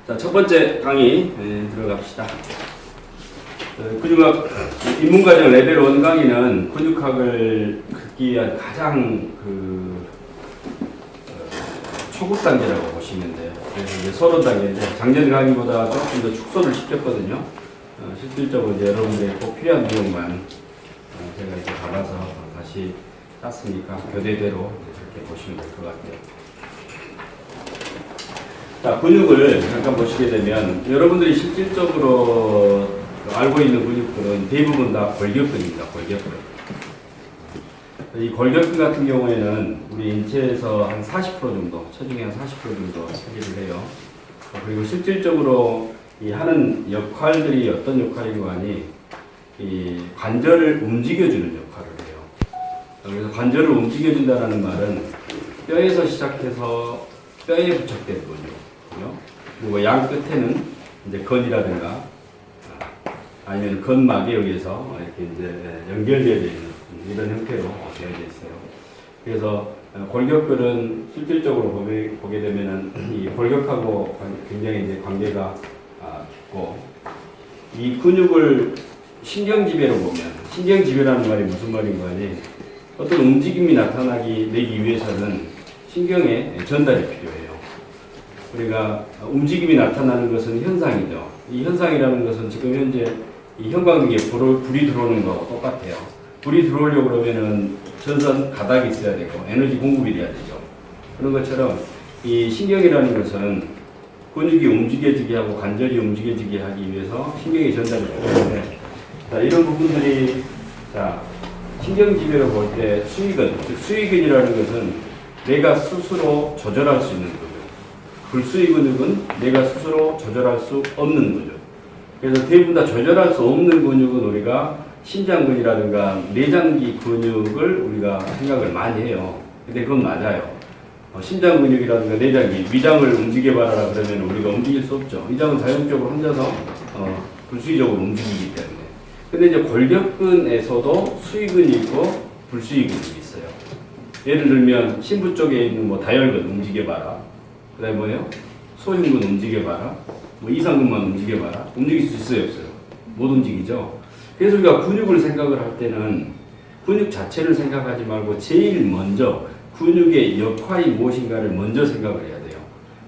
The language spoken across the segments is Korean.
자, 첫 번째 강의 들어갑시다. 근육학 입문과정 레벨 1 강의는 근육학을 듣기 위한 가장 초급 단계라고 보시면 돼요. 그래서 이제 서론 단계인데 작년 강의보다 조금 더 축소를 시켰거든요. 실질적으로 이제 여러분들이 꼭 필요한 내용만 제가 이제 받아서 다시 짰으니까 교대대로 이렇게 보시면 될 것 같아요. 자, 근육을 잠깐 보시게 되면 여러분들이 실질적으로 알고 있는 근육들은 대부분 다 골격근입니다. 골격근. 이 골격근 같은 경우에는 우리 인체에서 한 40% 정도, 체중의 한 40% 정도 차지를 해요. 그리고 실질적으로 이 하는 역할들이 어떤 역할이고 하니 이 관절을 움직여주는 역할을 해요. 그래서 관절을 움직여준다는 말은 뼈에서 시작해서 뼈에 부착된 근육. 그리고 양 끝에는 이제 건이라든가 아니면 건막에 의해서 이렇게 이제 연결되어 있는 이런 형태로 되어져 있어요. 그래서 골격근은 실질적으로 보게 되면은 이 골격하고 굉장히 이제 관계가 깊고 이 근육을 신경지배로 보면 신경지배라는 말이 무슨 말인가 하니 어떤 움직임이 나타나기 위해서는 신경의 전달이 필요해요. 우리가 움직임이 나타나는 것은 현상이죠. 이 현상이라는 것은 지금 현재 이 형광등에 불이 들어오는 거하고 똑같아요. 불이 들어오려고 그러면은 전선 가닥이 있어야 되고 에너지 공급이 돼야 되죠. 그런 것처럼 이 신경이라는 것은 근육이 움직여지게 하고 관절이 움직여지게 하기 위해서 신경이 전달이 필요한데 자, 이런 부분들이 자, 신경지배로 볼 때 수의근, 즉 수의근이라는 것은 내가 스스로 조절할 수 있는 근육. 불수의 근육은 내가 스스로 조절할 수 없는 근육. 그래서 대부분 다 조절할 수 없는 근육은 우리가 심장근이라든가 내장기 근육을 우리가 생각을 많이 해요. 근데 그건 맞아요. 심장 근육이라든가 내장기, 위장을 움직여봐라 그러면 우리가 움직일 수 없죠. 위장은 자연적으로 혼자서 불수의적으로 움직이기 때문에. 근데 이제 골격근에서도 수의근이 있고 불수의근이 있어요. 예를 들면 신부 쪽에 있는 뭐 다혈근 움직여봐라. 그 다음에 뭐예요? 소흉근 움직여봐라. 뭐 이상근만 움직여봐라. 움직일 수 있어요, 없어요? 못 움직이죠. 그래서 우리가 근육을 생각을 할 때는 근육 자체를 생각하지 말고 제일 먼저 근육의 역할이 무엇인가를 먼저 생각을 해야 돼요.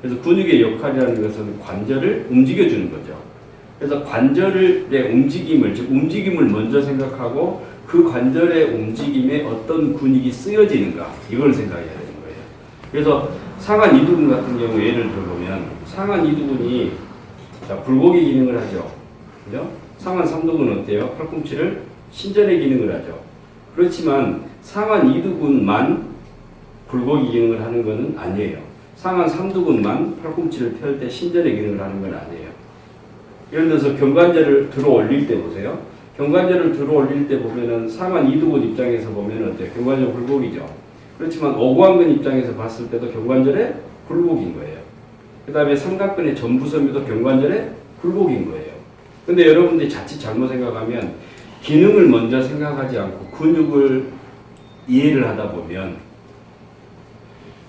그래서 근육의 역할이라는 것은 관절을 움직여주는 거죠. 그래서 관절의 움직임을, 즉 움직임을 먼저 생각하고 그 관절의 움직임에 어떤 근육이 쓰여지는가 이걸 생각해야 되는 거예요. 그래서 상한 이두근 같은 경우 예를 들어보면 상한 이두근이 굴곡의 기능을 하죠. 그죠? 상한 삼두근은 어때요? 팔꿈치를 신전의 기능을 하죠. 그렇지만 상한 이두근만 굴곡의 기능을 하는 것은 아니에요. 상한 삼두근만 팔꿈치를 펼 때 신전의 기능을 하는 건 아니에요. 예를 들어서 경관절을 들어 올릴 때 보세요. 경관절을 들어 올릴 때 보면은 상한 이두근 입장에서 보면 어때요? 경관절 굴곡이죠. 그렇지만 오광근 입장에서 봤을 때도 경관절의 굴곡인 거예요. 그 다음에 삼각근의 전부섬유도 경관절의 굴곡인 거예요. 근데 여러분들이 자칫 잘못 생각하면 기능을 먼저 생각하지 않고 근육을 이해를 하다 보면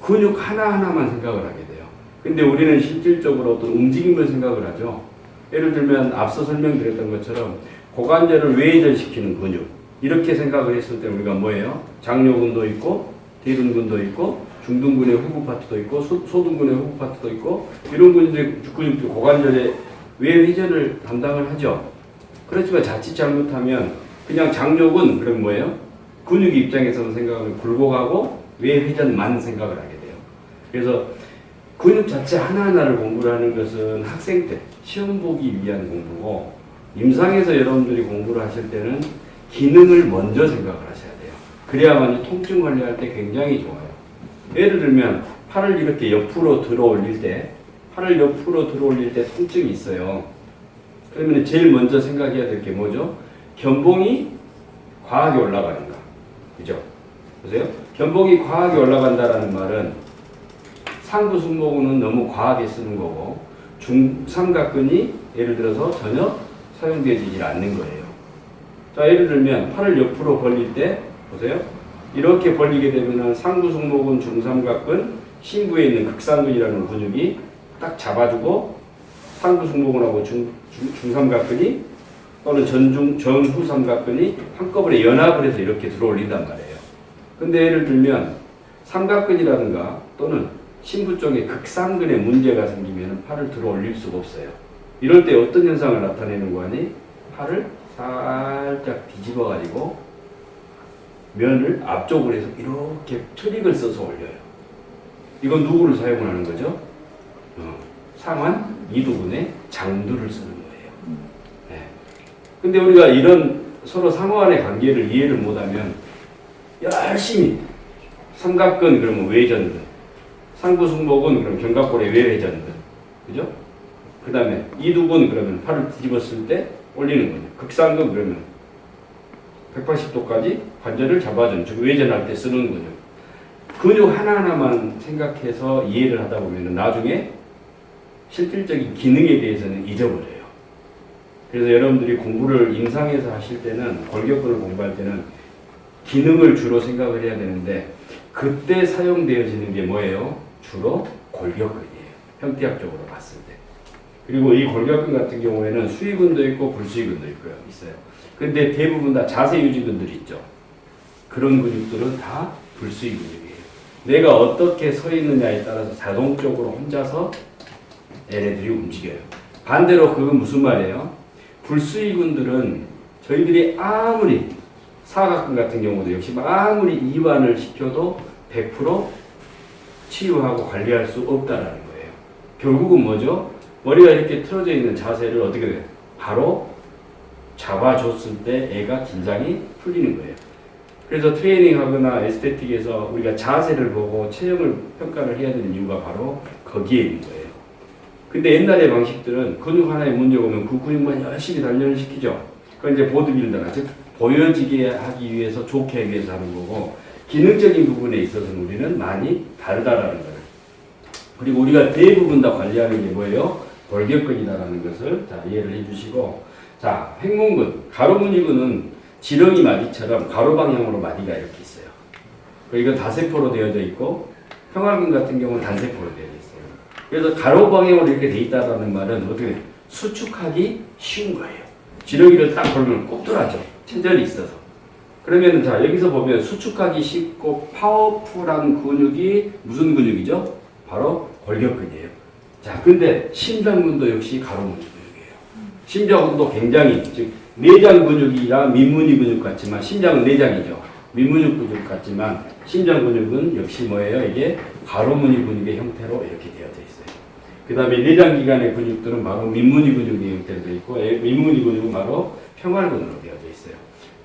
근육 하나하나만 생각을 하게 돼요. 근데 우리는 실질적으로 어떤 움직임을 생각을 하죠. 예를 들면 앞서 설명드렸던 것처럼 고관절을 외회전시키는 근육 이렇게 생각을 했을 때 우리가 뭐예요? 장요근도 있고 대둔근도 있고 중둔근의 후부 파트도 있고 소둔근의 후부 파트도 있고 이런 근육들이 고관절의 외회전을 담당을 하죠. 그렇지만 자칫 잘못하면 그냥 장요근 그럼 뭐예요? 근육 입장에서는 생각하면 굴곡하고 외회전만 생각을 하게 돼요. 그래서 근육 자체 하나하나를 공부를 하는 것은 학생 때 시험 보기 위한 공부고 임상에서 여러분들이 공부를 하실 때는 기능을 먼저 생각을 하셔야 돼요. 그래야만 통증 관리할 때 굉장히 좋아요. 예를 들면 팔을 이렇게 옆으로 들어 올릴 때 통증이 있어요. 그러면 제일 먼저 생각해야 될 게 뭐죠? 견봉이 과하게 올라가는가. 그죠? 보세요. 견봉이 과하게 올라간다라는 말은 상부 승모근은 너무 과하게 쓰는 거고 중삼각근이 예를 들어서 전혀 사용되지 않는 거예요. 자, 예를 들면 팔을 옆으로 벌릴 때 보세요. 이렇게 벌리게 되면은 상부 승모근, 중삼각근, 심부에 있는 극상근이라는 근육이 딱 잡아주고 상부 승모근하고 중삼각근이 또는 전후삼각근이 한꺼번에 연합을 해서 이렇게 들어올린단 말이에요. 근데 예를 들면 삼각근이라든가 또는 심부 쪽에 극상근에 문제가 생기면 팔을 들어 올릴 수가 없어요. 이럴 때 어떤 현상을 나타내는 거니? 팔을 살짝 뒤집어 가지고 면을 앞쪽으로 해서 이렇게 트릭을 써서 올려요. 이건 누구를 사용하는 거죠? 상완 이두근의 장두를 쓰는 거예요. 네. 근데 우리가 이런 서로 상호간의 관계를 이해를 못하면 열심히 삼각근 그러면 외전근, 상부승모근 그러면 견갑골의 외회전근, 그죠? 그 다음에 이두근 그러면 팔을 뒤집었을 때 올리는 거죠. 극상근 그러면 180도까지 관절을 잡아주는, 즉 외전할 때 쓰는 거죠. 근육 하나하나만 생각해서 이해를 하다 보면 나중에 실질적인 기능에 대해서는 잊어버려요. 그래서 여러분들이 공부를 임상에서 하실 때는, 골격근을 공부할 때는 기능을 주로 생각을 해야 되는데 그때 사용되어지는 게 뭐예요? 주로 골격근이에요. 형태학적으로 봤을 때. 그리고 이 골격근 같은 경우에는 수위근도 있고 불수위근도 있어요. 근데 대부분 다 자세 유지근들 있죠. 그런 근육들은 다 불수위 근육이에요. 내가 어떻게 서 있느냐에 따라서 자동적으로 혼자서 얘네들이 움직여요. 반대로 그건 무슨 말이에요? 불수위근들은 저희들이 아무리 사각근 같은 경우도 역시 아무리 이완을 시켜도 100% 치유하고 관리할 수 없다라는 거예요. 결국은 뭐죠? 머리가 이렇게 틀어져 있는 자세를 어떻게 돼요? 바로 잡아줬을 때 애가 긴장이 풀리는 거예요. 그래서 트레이닝 하거나 에스테틱에서 우리가 자세를 보고 체형을 평가를 해야 되는 이유가 바로 거기에 있는 거예요. 근데 옛날의 방식들은 근육 하나에 문제가 오면 그 근육만 열심히 단련을 시키죠. 그건 이제 보드빌더나, 즉 보여지게 하기 위해서, 좋게 하기 위해서 하는 거고, 기능적인 부분에 있어서는 우리는 많이 다르다라는 거예요. 그리고 우리가 대부분 다 관리하는 게 뭐예요? 골격근이다라는 것을 자, 이해를 해주시고, 자, 횡문근, 가로무늬근은 지렁이 마디처럼 가로 방향으로 마디가 이렇게 있어요. 이건 다세포로 되어져 있고, 평활근 같은 경우는 단세포로 되어져 있어요. 그래서 가로 방향으로 이렇게 돼 있다라는 말은 어떻게 수축하기 쉬운 거예요. 지렁이를 딱 걸면 꼽돌하죠. 체절이 있어서. 그러면 자, 여기서 보면 수축하기 쉽고 파워풀한 근육이 무슨 근육이죠? 바로 골격근이에요. 자, 근데 심장근도 역시 가로무늬 근육이에요. 심장근도 굉장히, 즉 내장 근육이라 민무늬 근육 같지만 심장은 내장이죠. 민무늬 근육 같지만 심장 근육은 역시 뭐예요? 이게 가로무늬 근육의 형태로 이렇게 되어져 있어요. 그 다음에 내장기관의 근육들은 바로 민무늬 근육의 형태로 되어 있고, 민무늬 근육은 바로 평활근으로 되어져 있어요.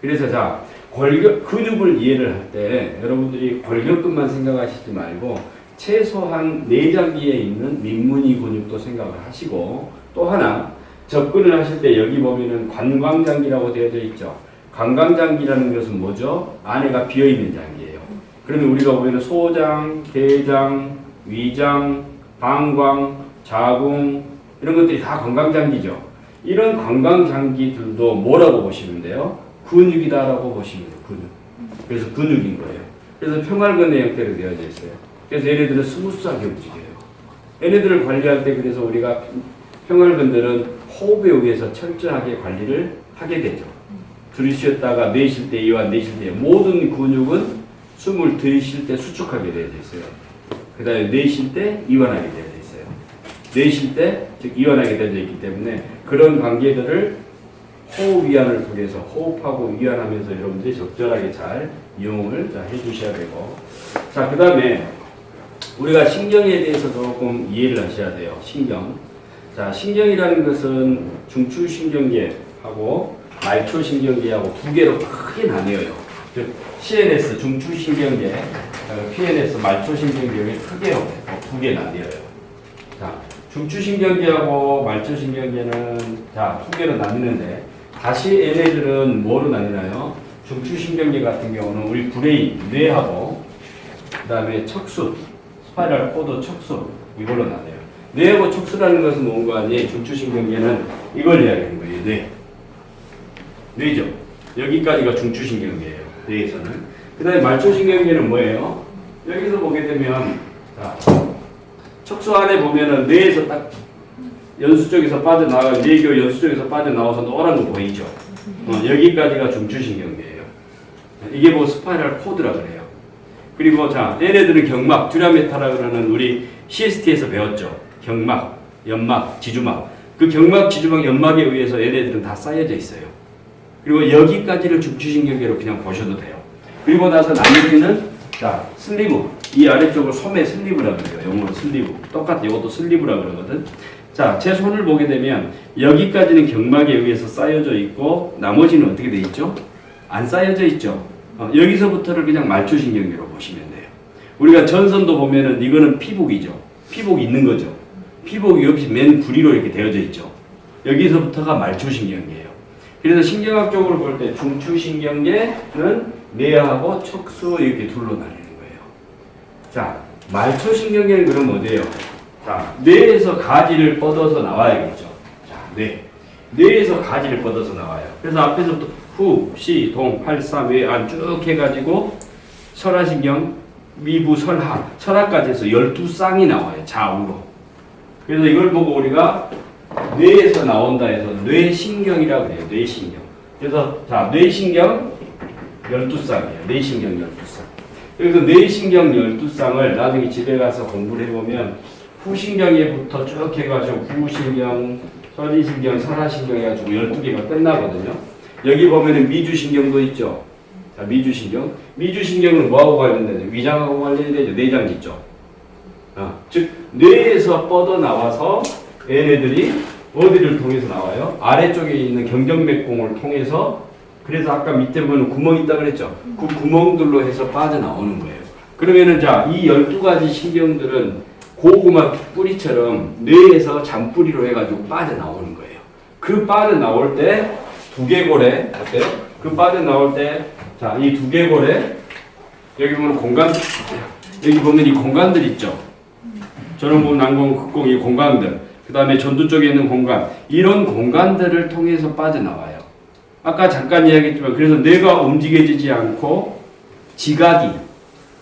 그래서 자, 근육을 이해를 할 때 여러분들이 골격근만 생각하시지 말고 최소한 내장기에 있는 민무늬 근육도 생각을 하시고, 또 하나 접근을 하실 때 여기 보면은 관광장기라고 되어져 있죠. 관광장기라는 것은 뭐죠? 안에가 비어있는 장기예요. 그러면 우리가 보면은 소장, 대장, 위장, 방광, 자궁 이런 것들이 다 관광장기죠. 이런 관광장기들도 뭐라고 보시면 돼요? 근육이다라고 보시면 돼요. 근육. 그래서 근육인 거예요. 그래서 평활근의 형태로 되어져 있어요. 그래서 얘네들은 스무스하게 움직여요. 얘네들을 관리할 때 그래서 우리가 평활근들은 호흡에 의해서 철저하게 관리를 하게 되죠. 들이쉬었다가 내쉴 때 이완, 내쉴 때 모든 근육은 숨을 들이쉴 때 수축하게 되어져 있어요. 그 다음에 내쉴 때 이완하게 되어져 있어요. 내쉴 때 즉 이완하게 되어져 있기 때문에 그런 관계들을 호흡 이완을 통해서 호흡하고 이완하면서 여러분들이 적절하게 잘 이용을 해주셔야 되고, 자, 그 다음에 우리가 신경에 대해서 조금 이해를 하셔야 돼요. 신경. 자, 신경이라는 것은 중추신경계하고 말초신경계하고 두 개로 크게 나뉘어요. 즉 CNS 중추신경계, PNS 말초신경계에 크게 두 개 나뉘어요. 자, 중추신경계하고 말초신경계는 자, 두 개로 나뉘는데 다시 얘네들은 뭐로 나뉘나요? 중추신경계 같은 경우는 우리 브레인, 뇌하고 그 다음에 척수, 스파이럴 코드 척수 이걸로 나뉘어요. 뇌하고 척수라는 것은 뭔가 아니에요. 중추신경계는 이걸 이야기하는 거예요. 뇌. 뇌죠. 여기까지가 중추신경계예요. 뇌에서는. 그 다음에 말초신경계는 뭐예요? 여기서 보게 되면 자, 척수 안에 보면은 뇌에서 딱 연수 쪽에서 빠져나가 뇌교 연수 쪽에서 빠져나와서 노란 거 보이죠? 여기까지가 중추신경계예요. 이게 뭐 스파이럴 코드라 그래요. 그리고 자, 얘네들은 경막, 듀라메타라 그러는 우리 CST에서 배웠죠. 경막, 연막, 지주막. 그 경막, 지주막, 연막에 의해서 얘네들은 다 쌓여져 있어요. 그리고 여기까지를 중추신경계로 그냥 보셔도 돼요. 그리고 나서 나머지는 자, 슬리브. 이 아래쪽을 소매 슬리브라 그래요. 영어로 슬리브. 똑같아. 이것도 슬리브라 그러거든. 자, 제 손을 보게 되면 여기까지는 경막에 의해서 쌓여져 있고 나머지는 어떻게 돼 있죠? 안 쌓여져 있죠. 여기서부터를 그냥 말초신경계로 보시면 돼요. 우리가 전선도 보면은 이거는 피복이죠. 피복이 있는 거죠. 피복이 없이 맨 구리로 이렇게 되어져 있죠. 여기서부터가 말초신경계예요. 그래서 신경학적으로 볼 때 중추신경계는 뇌하고 척수 이렇게 둘로 나뉘는 거예요. 자, 말초신경계는 그럼 어디예요? 자, 뇌에서 가지를 뻗어서 나와야겠죠. 자, 뇌에서 가지를 뻗어서 나와요. 그래서 앞에서부터 후, 시, 동, 팔, 삼, 외, 안 쭉 해가지고 설하신경, 미부, 설하, 설하까지 해서 12쌍이 나와요. 좌우로. 그래서 이걸 보고 우리가 뇌에서 나온다 해서 뇌신경이라고 해요. 뇌신경. 그래서 자, 뇌신경 12쌍이에요. 뇌신경 12쌍. 그래서 뇌신경 12쌍을 나중에 집에 가서 공부를 해보면 후신경에부터 쭉 해가지고 후신경, 설이신경, 설하신경 해가지고 12개가 끝나거든요. 여기 보면은 미주신경도 있죠. 자, 미주신경. 미주신경은 뭐하고 관련되죠? 위장하고 관련되죠. 내장 있죠. 즉, 뇌에서 뻗어나와서 얘네들이 어디를 통해서 나와요? 아래쪽에 있는 경정맥공을 통해서 그래서 아까 밑에 보면 구멍 있다 그랬죠? 그 구멍들로 해서 빠져나오는 거예요. 그러면은 자, 이 12가지 신경들은 고구마 뿌리처럼 뇌에서 잔뿌리로 해가지고 빠져나오는 거예요. 그 빠져나올 때 두개골에 어때요? 그 빠져나올 때 자, 이 두개골에 여기 보면 공간 여기 보면 이 공간들 있죠. 전원부, 난공, 극공 이 공간들 그 다음에 전두 쪽에 있는 공간 이런 공간들을 통해서 빠져나와요. 아까 잠깐 이야기했지만 그래서 뇌가 움직여지지 않고 지각이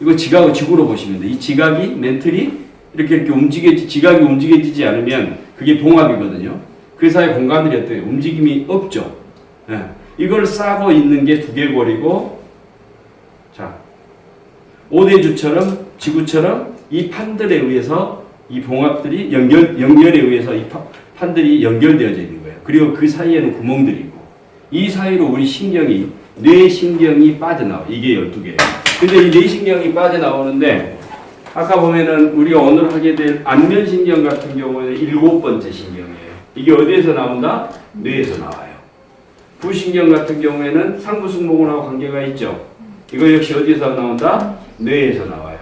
이거 지각을 지구로 보시면 돼. 이 지각이 멘틀이 이렇게 지각이 움직여지지 않으면 그게 봉합이거든요. 그 사이 공간들이 어때요? 움직임이 없죠. 예. 이걸 싸고 있는 게 두개골이고, 자, 오대주처럼, 지구처럼 이 판들에 의해서 이 봉합들이 연결에 의해서 이 판들이 연결되어져 있는 거예요. 그리고 그 사이에는 구멍들이 있고, 이 사이로 우리 신경이, 뇌신경이 빠져나와요. 이게 12개예요. 근데 이 뇌신경이 빠져나오는데, 아까 보면은 우리가 오늘 하게 될 안면신경 같은 경우에는 7번째 신경이에요. 이게 어디에서 나온다? 뇌에서 나와요. 부신경 같은 경우에는 상부승모근하고 관계가 있죠. 이거 역시 어디에서 나온다? 뇌에서 나와요.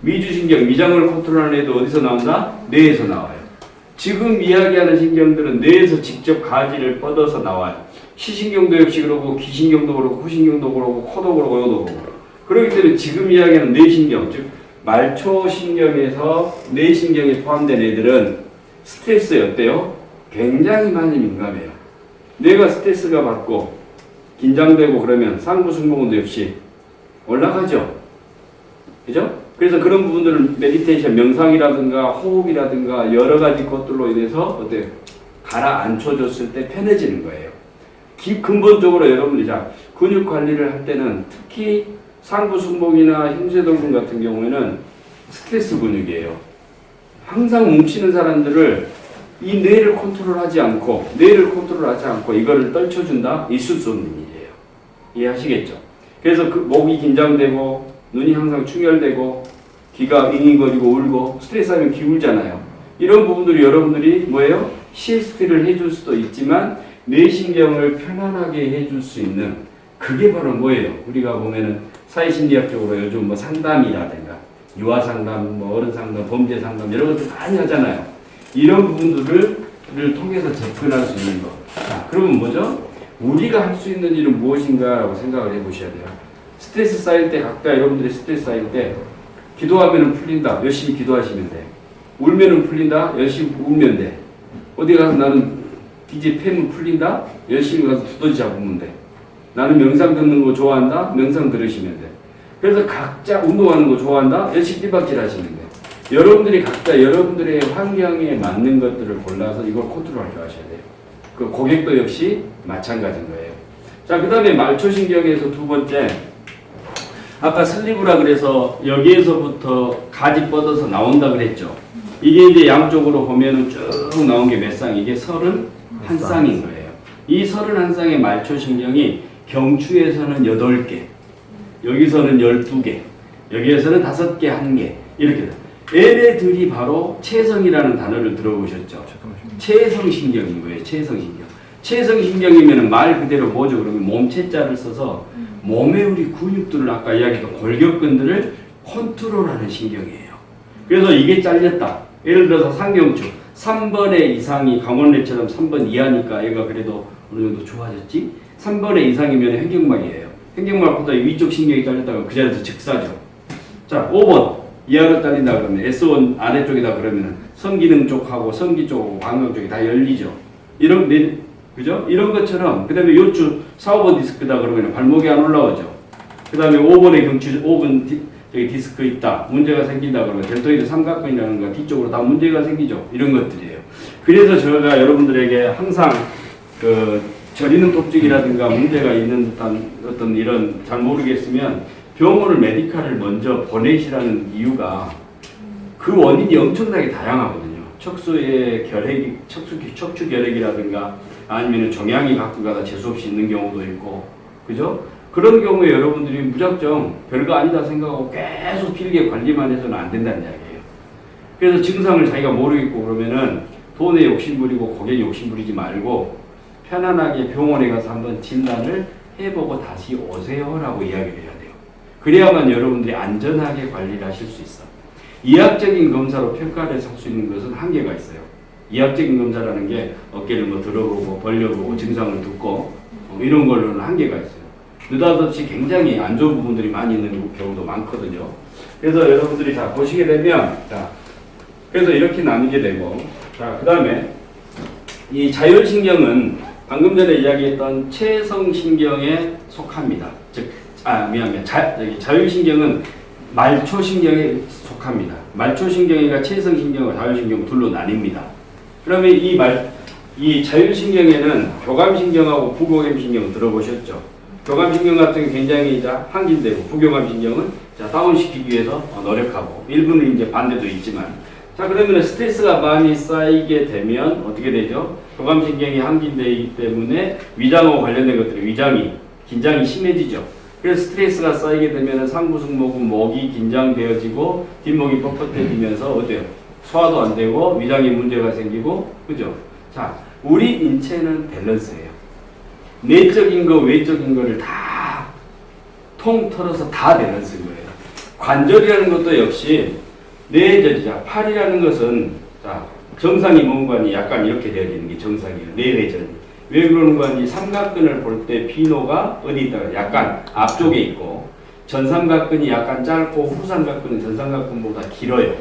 미주신경, 위장을 컨트롤하는 애도 어디서 나온다? 뇌에서 나와요. 지금 이야기하는 신경들은 뇌에서 직접 가지를 뻗어서 나와요. 시신경도 역시 그러고 귀신경도 그렇고 후신경도 그러고 코도 그러고 요도 그러고 그렇기 때문에 지금 이야기하는 뇌신경, 즉 말초신경에서 뇌신경에 포함된 애들은 스트레스에 어때요? 굉장히 많이 민감해요. 뇌가 스트레스가 받고 긴장되고 그러면 상부승모근도 역시 올라가죠. 그죠? 그래서 그런 부분들은 메디테이션, 명상이라든가 호흡이라든가 여러 가지 것들로 인해서 어때요? 가라앉혀줬을 때 편해지는 거예요. 근본적으로 여러분들이 자, 근육 관리를 할 때는 특히 상부승모근이나 흉쇄동근 같은 경우에는 스트레스 근육이에요. 항상 뭉치는 사람들을 이 뇌를 컨트롤하지 않고 이거를 떨쳐준다? 있을 수 없는 일이에요. 이해하시겠죠? 그래서 그 목이 긴장되고 눈이 항상 충혈되고 귀가 윙윙거리고 울고 스트레스하면 귀 울잖아요. 이런 부분들이 여러분들이 뭐예요? CST를 해줄 수도 있지만 뇌신경을 편안하게 해줄 수 있는 그게 바로 뭐예요? 우리가 보면은 사회심리학적으로 요즘 뭐 상담이라든가 유아상담, 뭐 어른상담, 범죄상담 여러 것들 많이 하잖아요. 이런 부분들을 통해서 접근할 수 있는 것. 자, 그러면 뭐죠? 우리가 할 수 있는 일은 무엇인가라고 생각을 해보셔야 돼요. 스트레스 쌓일 때 각자 여러분들이 스트레스 쌓일 때 기도하면 풀린다. 열심히 기도하시면 돼. 울면은 풀린다. 열심히 울면 돼. 어디 가서 나는 DJ 팬은 풀린다. 열심히 가서 두더지 잡으면 돼. 나는 명상 듣는 거 좋아한다. 명상 들으시면 돼. 그래서 각자 운동하는 거 좋아한다. 열심히 띠박질 하시면 돼. 여러분들이 각자 여러분들의 환경에 맞는 것들을 골라서 이걸 컨트롤할 줄 아셔야 돼요. 그 고객도 역시 마찬가지인 거예요. 자, 그 다음에 말초신경에서 두 번째, 아까 슬리브라 그래서 여기에서부터 가지 뻗어서 나온다 그랬죠. 이게 이제 양쪽으로 보면은 쭉 나온 게 몇 쌍? 이게 31쌍인 거예요. 이 31쌍의 말초신경이 경추에서는 8개, 여기서는 12개, 여기에서는 5개, 1개, 이렇게. 얘네들이 바로 체성이라는 단어를 들어보셨죠? 체성신경인 거예요. 체성신경. 체성신경이면 말 그대로 뭐죠? 그러면 몸체자를 써서 몸의 우리 근육들을 아까 이야기했던 골격근들을 컨트롤하는 신경이에요. 그래서 이게 잘렸다. 예를 들어서 상경추 3번의 이상이 강원래처럼 3번 이하니까 얘가 그래도 어느 정도 좋아졌지? 3번의 이상이면 횡격막이에요. 횡격막보다 위쪽 신경이 잘렸다가 그 자리에서 즉사죠. 자, 5번 이하로 잘린다 그러면 S1 아래쪽이다 그러면 성기능 쪽하고 성기 쪽하고 방광 쪽이 다 열리죠. 그죠? 이런 것처럼, 그 다음에 요추 4, 5번 디스크다 그러면 발목이 안 올라오죠. 그 다음에 5번의 경추, 5번 저기 디스크 있다. 문제가 생긴다 그러면 델토이드 삼각근이라는 거 뒤쪽으로 다 문제가 생기죠. 이런 것들이에요. 그래서 제가 여러분들에게 항상 그 저리는 통증이라든가 문제가 있는 듯한 어떤 이런 잘 모르겠으면 병원을 메디칼을 먼저 보내시라는 이유가 그 원인이 엄청나게 다양하거든요. 척수의 결핵, 척추 결핵이라든가 아니면 종양이 가끔 가다 재수없이 있는 경우도 있고, 그죠? 그런 경우에 여러분들이 무작정 별거 아니다 생각하고 계속 길게 관리만 해서는 안 된다는 이야기예요. 그래서 증상을 자기가 모르겠고 그러면은 돈에 욕심부리고 고객 욕심부리지 말고 편안하게 병원에 가서 한번 진단을 해보고 다시 오세요라고 이야기를 해야 돼요. 그래야만 여러분들이 안전하게 관리를 하실 수 있어. 이학적인 검사로 평가를 할 수 있는 것은 한계가 있어요. 이학적인 검사라는 게 어깨를 뭐 들어보고 벌려보고 증상을 듣고 이런 걸로는 한계가 있어요. 느닷없이 굉장히 안 좋은 부분들이 많이 있는 경우도 많거든요. 그래서 여러분들이 자 보시게 되면 자 그래서 이렇게 나누게 되고 자 그 다음에 이 자율신경은 방금 전에 이야기했던 체성신경에 속합니다. 즉 자율신경은 말초신경에 속합니다. 말초신경이가 체성신경과 자율신경 둘로 나뉩니다. 그러면 이 자율신경에는 교감신경하고 부교감신경 들어보셨죠? 교감신경 같은 게 굉장히 항진되고 부교감신경은 다운시키기 위해서 노력하고 일부는 이제 반대도 있지만 자 그러면 스트레스가 많이 쌓이게 되면 어떻게 되죠? 교감신경이 항진되기 때문에 위장하고 관련된 것들이 긴장이 심해지죠. 그래서 스트레스가 쌓이게 되면 상부승모근 목이 긴장되어지고 뒷목이 뻣뻣해지면서 어때요? 소화도 안 되고 위장에 문제가 생기고 그죠? 자 우리 인체는 밸런스예요. 내적인 거 외적인 거를 다 통틀어서 다 밸런스인 거예요. 관절이라는 것도 역시 뇌회전이자 팔이라는 것은 자 정상이 뭔가니 약간 이렇게 되어지는 게 정상이에요. 뇌회전이. 왜 그러는 건지 삼각근을 볼 때 비노가 어디 있다가 약간 앞쪽에 있고 전삼각근이 약간 짧고 후삼각근은 전삼각근보다 길어요.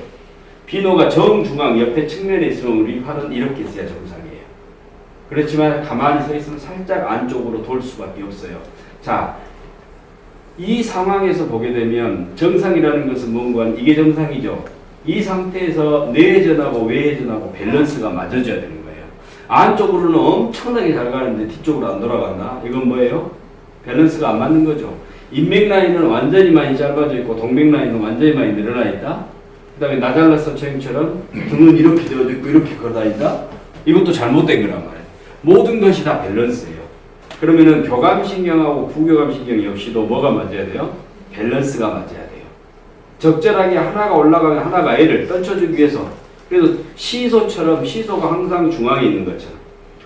비노가 정중앙 옆에 측면에 있으면 우리 팔은 이렇게 있어야 정상이에요. 그렇지만 가만히 서 있으면 살짝 안쪽으로 돌 수밖에 없어요. 자, 이 상황에서 보게 되면 정상이라는 것은 뭔가 이게 정상이죠. 이 상태에서 내회전하고 외회전하고 밸런스가 맞아져야 되는 거예요. 안쪽으로는 엄청나게 잘 가는데 뒤쪽으로 안 돌아간다. 이건 뭐예요? 밸런스가 안 맞는 거죠. 인맥 라인은 완전히 많이 짧아져 있고 동맥 라인은 완전히 많이 늘어나 있다. 그 다음에 나잘라서 체형처럼 등은 이렇게 되어져 있고 이렇게 걸어다닌다. 이것도 잘못된 거란 말이에요. 모든 것이 다 밸런스예요. 그러면은 교감신경하고 부교감신경 역시도 뭐가 맞아야 돼요? 밸런스가 맞아야 돼요. 적절하게 하나가 올라가면 하나가 애를 떨쳐주기 위해서 그래서 시소처럼 시소가 항상 중앙에 있는 것처럼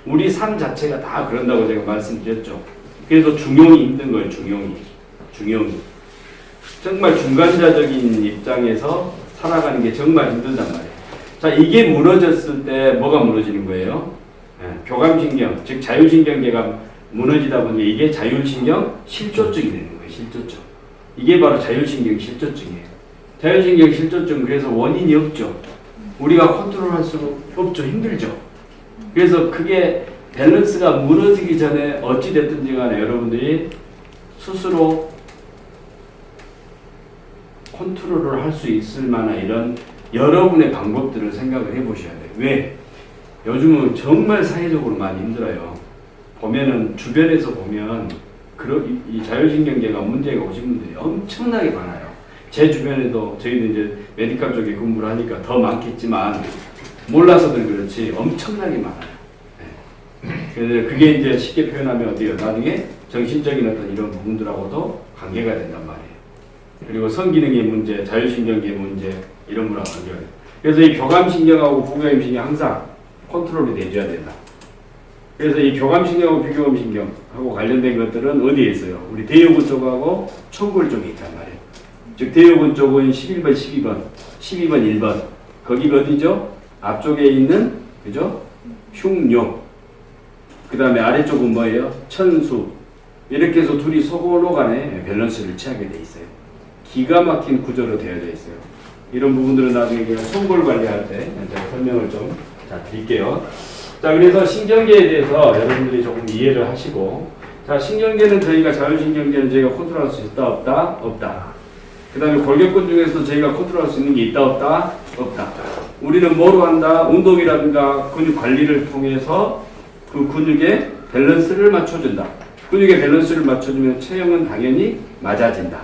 우리 삶 자체가 다 그런다고 제가 말씀드렸죠. 그래서 중용이 힘든 거예요. 중용이 정말 중간자적인 입장에서 살아가는 게 정말 힘들단 말이에요. 자 이게 무너졌을 때 뭐가 무너지는 거예요? 교감신경 즉 자율신경계가 무너지다 보니 이게 자율신경 실조증이 되는 거예요. 실조증. 이게 바로 자율신경 실조증이에요. 자율신경 실조증 그래서 원인이 없죠. 우리가 컨트롤할 수 없죠. 힘들죠. 그래서 그게 밸런스가 무너지기 전에 어찌 됐든지 간에 여러분들이 스스로 컨트롤을 할 수 있을 만한 이런 여러분의 방법들을 생각을 해보셔야 돼요. 왜? 요즘은 정말 사회적으로 많이 힘들어요. 보면은 주변에서 보면 이 자율신경계가 문제가 오신 분들이 엄청나게 많아요. 제 주변에도 저희는 이제 메디컬 쪽에 근무를 하니까 더 많겠지만 몰라서들 그렇지 엄청나게 많아요. 네. 그래서 그게 이제 쉽게 표현하면 어때요? 나중에 정신적인 어떤 이런 부분들하고도 관계가 된단 말이에요. 그리고 성기능의 문제, 자율신경계 문제 이런 거랑 관계가 돼요. 그래서 이 교감신경하고 부교감신경 항상 컨트롤이 돼줘야 된다. 그래서 이 교감신경하고 비교감신경하고 관련된 것들은 어디에 있어요? 우리 대요근 쪽하고 청골 쪽에 있단 말이에요. 즉 대요근 쪽은 11번, 12번, 12번, 1번 거기가 어디죠? 앞쪽에 있는 그죠? 흉뇨. 그 다음에 아래쪽은 뭐예요? 천수. 이렇게 해서 둘이 서로 간에 밸런스를 취하게 돼 있어요. 기가 막힌 구조로 되어져 있어요. 이런 부분들은 나중에 제가 송골 관리할 때 제가 설명을 좀 드릴게요. 자, 그래서 신경계에 대해서 여러분들이 조금 이해를 하시고, 자, 신경계는 저희가 자율신경계는 저희가 컨트롤할 수 있다, 없다? 없다. 그 다음에 골격근 중에서도 저희가 컨트롤할 수 있는 게 있다, 없다? 없다. 우리는 뭐로 한다? 운동이라든가 근육 관리를 통해서 그 근육의 밸런스를 맞춰준다. 근육의 밸런스를 맞춰주면 체형은 당연히 맞아진다.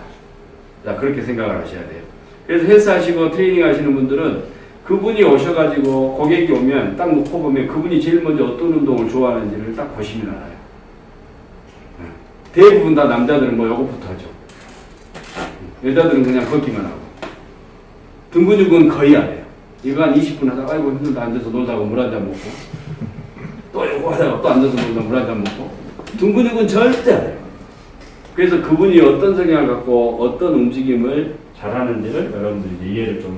자, 그렇게 생각을 하셔야 돼요. 그래서 헬스 하시고 트레이닝 하시는 분들은 그분이 오셔가지고 고객이 오면 딱 놓고 보면 그분이 제일 먼저 어떤 운동을 좋아하는지를 딱 보시면 알아요. 대부분 다 남자들은 뭐 요것부터 하죠. 여자들은 그냥 걷기만 하고. 등 근육은 거의 안 해요. 이거 한 20분 하다가 아이고 힘들다 앉아서 놀다가 물 한 잔 먹고 또 이거 하다가 또 앉아서 놀다가 물 한 잔 먹고 등 근육은 절대 안 해요. 그래서 그분이 어떤 성향을 갖고 어떤 움직임을 잘하는지를 여러분들이 이해를 좀